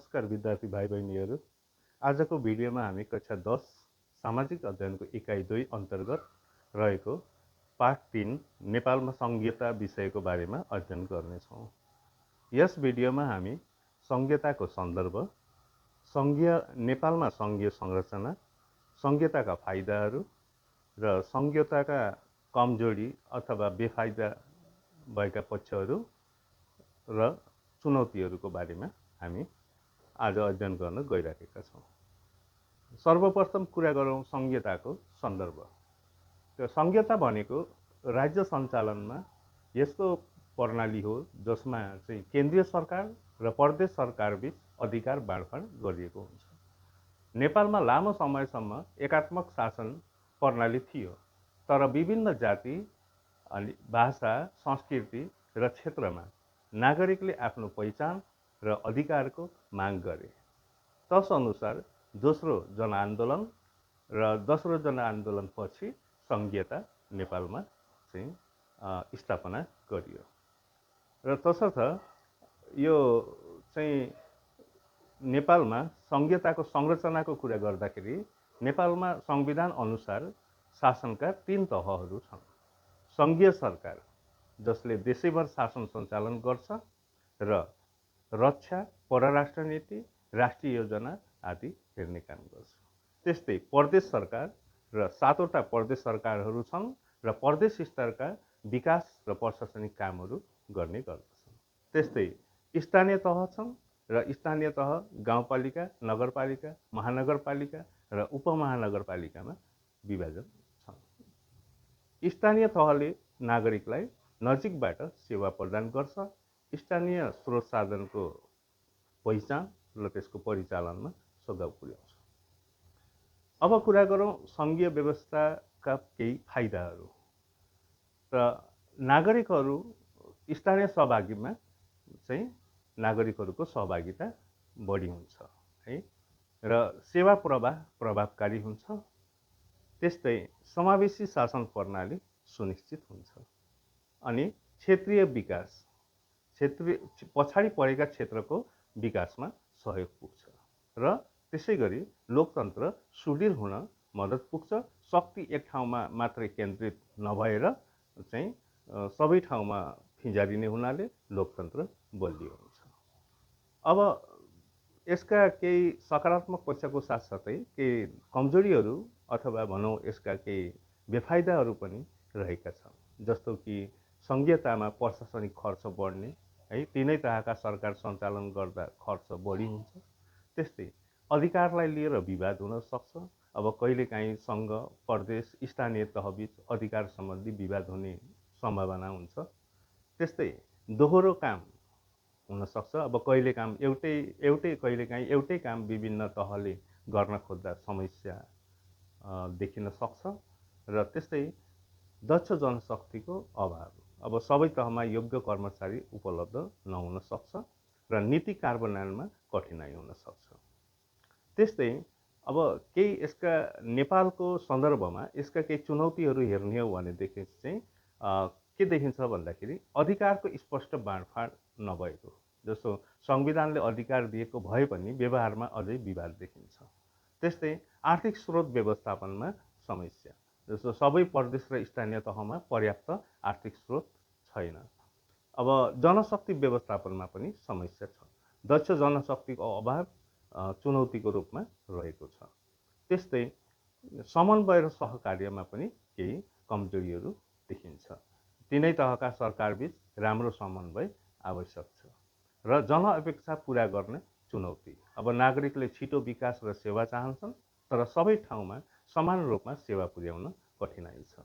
नमस्कार विद्यार्थी भाइ बहिनीहरू। आजको भिडियोमा हामी कक्षा 10 सामाजिक अध्ययनको इकाइ 2 अन्तर्गत रहेको पाठ 3 नेपालमा सङ्घीयता विषयको बारेमा अध्ययन गर्नेछौँ। यस भिडियोमा हामी सङ्घीयताको सन्दर्भ, नेपालमा सङ्घीय संरचना, सङ्घीयताका फाइदाहरू र सङ्घीयताका कमजोरी अथवा बेफाइदा भएका पक्षहरू र चुनौतीहरूको बारेमा हामी आज अध्ययन गर्न गइरहेका छौँ। सर्वप्रथम कुरा गरौँ सङ्घीयताको सन्दर्भ। त्यो सङ्घीयता भनेको राज्य सञ्चालनमा यस्तो प्रणाली हो जसमा चाहिँ केन्द्रीय सरकार र प्रदेश सरकारबीच अधिकार बाँडफाँड गरिएको हुन्छ। नेपालमा लामो समयसम्म एकात्मक शासन प्रणाली थियो, तर विभिन्न जाति अनि भाषा, संस्कृति र क्षेत्रमा नागरिकले आफ्नो पहिचान र अधिकारको माग गरे। तसअनुसार दोस्रो जनआन्दोलन र दोस्रो जनआन्दोलनपछि सङ्घीयता नेपालमा चाहिँ स्थापना गरियो। र तसर्थ यो चाहिँ नेपालमा सङ्घीयताको संरचनाको कुरा गर्दाखेरि नेपालमा संविधान अनुसार शासनका 3 तहहरू छन्। सङ्घीय सरकार जसले देशैभर शासन सञ्चालन गर्छ र रक्षा, परराष्ट्र नीति, राष्ट्रिय योजना आदि हेर्ने काम गर्छ। त्यस्तै प्रदेश सरकार र 7वटा प्रदेश सरकारहरू छन् र प्रदेश स्तरका विकास र प्रशासनिक कामहरू गर्ने गर्दछन्। त्यस्तै स्थानीय तह छन् र स्थानीय तह गाउँपालिका, नगरपालिका, महानगरपालिका र उपमहानगरपालिकामा विभाजन छन्। स्थानीय तहले नागरिकलाई नजिकबाट सेवा प्रदान गर्छ, स्थानीय स्रोत साधनको पहिचान र त्यसको परिचालनमा सघाउ पुर्याउँछ। अब कुरा गरौँ सङ्घीय व्यवस्थाका केही फाइदाहरू। र नागरिकहरू स्थानीय सहभागीमा चाहिँ नागरिकहरूको सहभागिता बढी हुन्छ है र सेवा प्रवाह प्रभावकारी हुन्छ। त्यस्तै समावेशी शासन प्रणाली सुनिश्चित हुन्छ अनि क्षेत्रीय विकास, पछाडि परेका क्षेत्रको विकासमा सहयोग पुग्छ र त्यसै गरी लोकतन्त्र सुदृढ हुन मद्दत पुग्छ। शक्ति एक ठाउँमा मात्रै केन्द्रित नभएर चाहिँ सबै ठाउँमा फिँजारिने हुनाले लोकतन्त्र बलियो हुन्छ। अब यसका केही सकारात्मक पक्षको साथसाथै केही कमजोरीहरू अथवा भनौँ यसका केही बेफाइदाहरू पनि रहेका छन्। जस्तो कि सङ्घीयतामा प्रशासनिक खर्च बढ्ने है, तिनै तहका सरकार सञ्चालन गर्दा खर्च बढी हुन्छ। त्यस्तै अधिकारलाई लिएर विवाद हुन सक्छ। अब कहिलेकाहीँ सङ्घ, प्रदेश, स्थानीय तहबीच अधिकार सम्बन्धी विवाद हुने सम्भावना हुन्छ। त्यस्तै दोहोरो काम हुन सक्छ। अब कहिलेकाहीँ एउटै काम विभिन्न तहले गर्न खोज्दा समस्या देखिन सक्छ। र त्यस्तै दक्ष जनशक्तिको अभाव, अब सबै तहमा योग्य कर्मचारी उपलब्ध नहुन सक्छ र नीति कार्यान्वयनमा कठिनाइ हुन सक्छ। त्यस्तै अब केही यसका नेपालको सन्दर्भमा यसका केही चुनौतीहरू हेर्ने हो भनेदेखि चाहिँ के देखिन्छ भन्दाखेरि अधिकारको स्पष्ट बाँडफाँड नभएको। जस्तो संविधानले अधिकार दिएको भए पनि व्यवहारमा अझै विवाद देखिन्छ। त्यस्तै आर्थिक स्रोत व्यवस्थापनमा समस्या, जस्तो सबै प्रदेश र स्थानीय तहमा पर्याप्त आर्थिक स्रोत छैन। अब जनशक्ति व्यवस्थापनमा पनि समस्या छ। दक्ष जनशक्तिको अभाव चुनौतीको रूपमा रहेको छ। त्यस्तै समन्वय र सहकार्यमा पनि केही कमजोरीहरू देखिन्छ। तिनै तहका सरकारबीच राम्रो समन्वय आवश्यक छ र जनअपेक्षा पुरा गर्ने चुनौती। अब नागरिकले छिटो विकास र सेवा चाहन्छन्, तर सबै ठाउँमा समान रूपमा सेवा पुर्याउन कठिनाइ छ।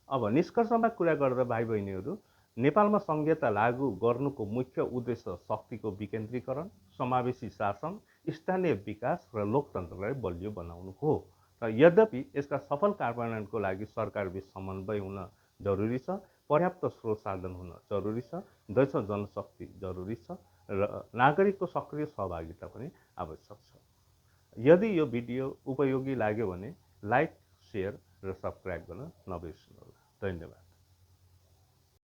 अब निष्कर्षमा कुरा गर्दा भाइ बहिनीहरू, नेपालमा सङ्घीयता लागू गर्नुको मुख्य उद्देश्य शक्तिको विकेन्द्रीकरण, समावेशी शासन, स्थानीय विकास र लोकतन्त्रलाई बलियो बनाउनु हो। र यद्यपि यसका सफल कार्यान्वयनको लागि सरकारबीच समन्वय हुन जरुरी छ, पर्याप्त स्रोत साधन हुन जरुरी छ, दक्ष जनशक्ति जरुरी छ र नागरिकको सक्रिय सहभागिता पनि आवश्यक छ। यदि यो भिडियो उपयोगी लाग्यो भने लाइक, सेयर र सब्सक्राइब गर्न नबिर्सनुहोला। धन्यवाद।